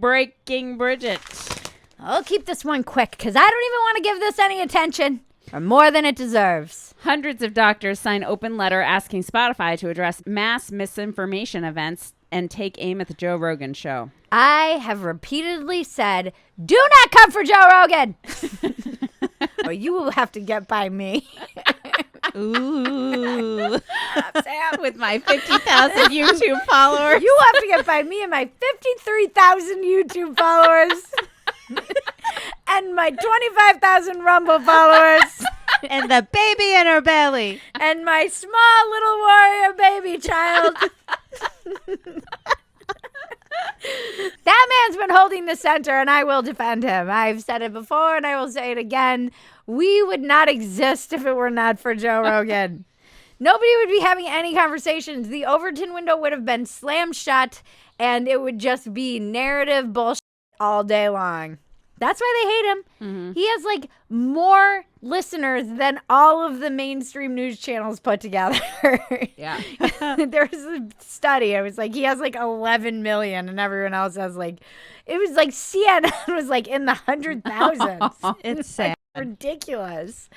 Breaking Bridget. I'll keep this one quick because I don't even want to give this any attention or more than it deserves. Hundreds of doctors sign open letter asking Spotify to address mass misinformation events and take aim at the Joe Rogan show. I have repeatedly said, do not come for Joe Rogan. Or you will have to get by me. Ooh. Sam, with my 50,000 YouTube followers. You have to get by me and my 53,000 YouTube followers. And my 25,000 Rumble followers. And the baby in her belly. And my small little warrior baby child. That man's been holding the center, and I will defend him. I've said it before, and I will say it again. We would not exist if it were not for Joe Rogan. Nobody would be having any conversations. The Overton window would have been slammed shut, and it would just be narrative bullshit all day long. That's why they hate him. Mm-hmm. He has like more listeners than all of the mainstream news channels put together. Yeah. There was a study. It was like he has like 11 million and everyone else has like, it was like CNN was like in the 100,000s. It's sad. Like ridiculous.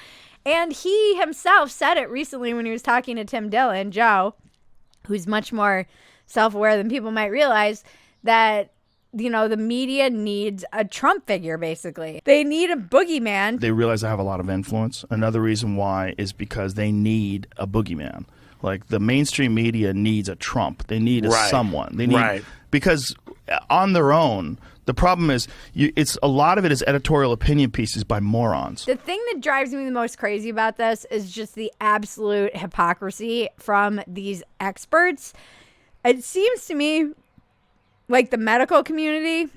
And he himself said it recently when he was talking to Tim Dillon, Joe, who's much more self-aware than people might realize, that you know, the media needs a Trump figure, basically. They need a boogeyman. They realize I have a lot of influence. Another reason why is because they need a boogeyman. Like, the mainstream media needs a Trump. They need a someone. They need because on their own, the problem is it's a lot of it is editorial opinion pieces by morons. The thing that drives me the most crazy about this is just the absolute hypocrisy from these experts. It seems to me like the medical community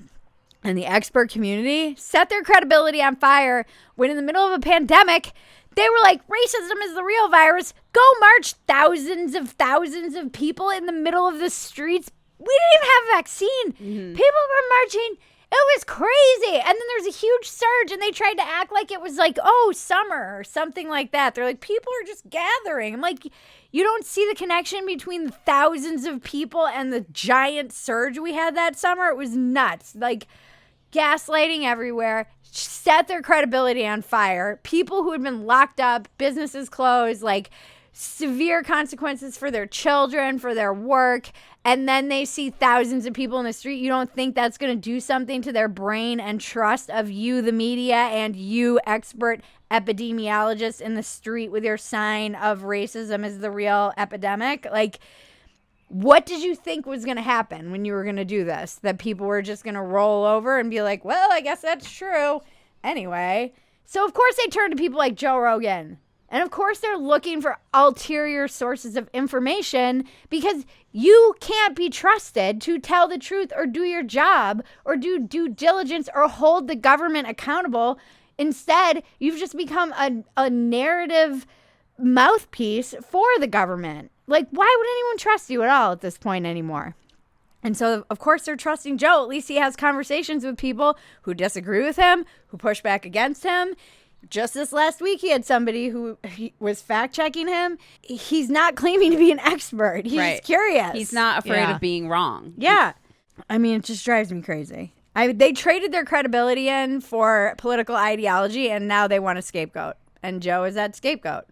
and the expert community set their credibility on fire when in the middle of a pandemic, they were like, racism is the real virus. Go march thousands of people in the middle of the streets. We didn't even have a vaccine. Mm-hmm. People were marching. It was crazy. And then there's a huge surge and they tried to act like it was like, oh, summer or something like that. They're like, people are just gathering. I'm like, you don't see the connection between the thousands of people and the giant surge we had that summer? It was nuts. Like, gaslighting everywhere, set their credibility on fire. People who had been locked up, businesses closed, like severe consequences for their children, for their work. And then they see thousands of people in the street. You don't think that's going to do something to their brain and trust of you, the media, and you, expert epidemiologists in the street with your sign of racism is the real epidemic? Like, what did you think was going to happen when you were going to do this? That people were just going to roll over and be like, well, I guess that's true. Anyway, so of course they turn to people like Joe Rogan. And of course they're looking for ulterior sources of information because you can't be trusted to tell the truth or do your job or do due diligence or hold the government accountable. Instead, you've just become a narrative mouthpiece for the government. Like, why would anyone trust you at all at this point anymore? And so, of course, they're trusting Joe. At least he has conversations with people who disagree with him, who push back against him. Just this last week, he had somebody who was fact-checking him. He's not claiming to be an expert. He's just curious. He's not afraid of being wrong. Yeah. I mean, it just drives me crazy. They traded their credibility in for political ideology, and now they want a scapegoat. And Joe is that scapegoat.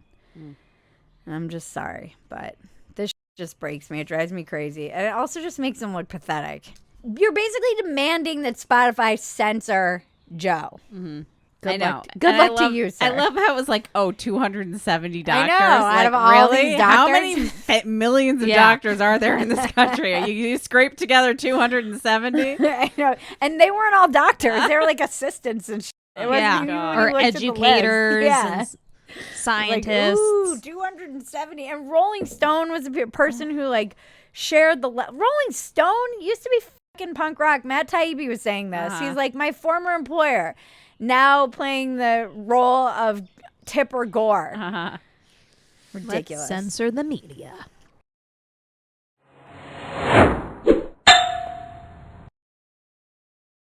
I'm just sorry, but this just breaks me. It drives me crazy. And it also just makes him look pathetic. You're basically demanding that Spotify censor Joe. Mm-hmm. Good luck to you, sir. I love how it was like, 270 doctors. I know, like, out of all these doctors. How many millions of doctors are there in this country? You scrape together 270? I know. And they weren't all doctors. They were like assistants and shit. Or educators and scientists. Like, ooh, 270. And Rolling Stone was a person who like shared the... Rolling Stone used to be fucking punk rock. Matt Taibbi was saying this. He's like, my former employer... now playing the role of Tipper Gore. Ridiculous. Let's censor the media.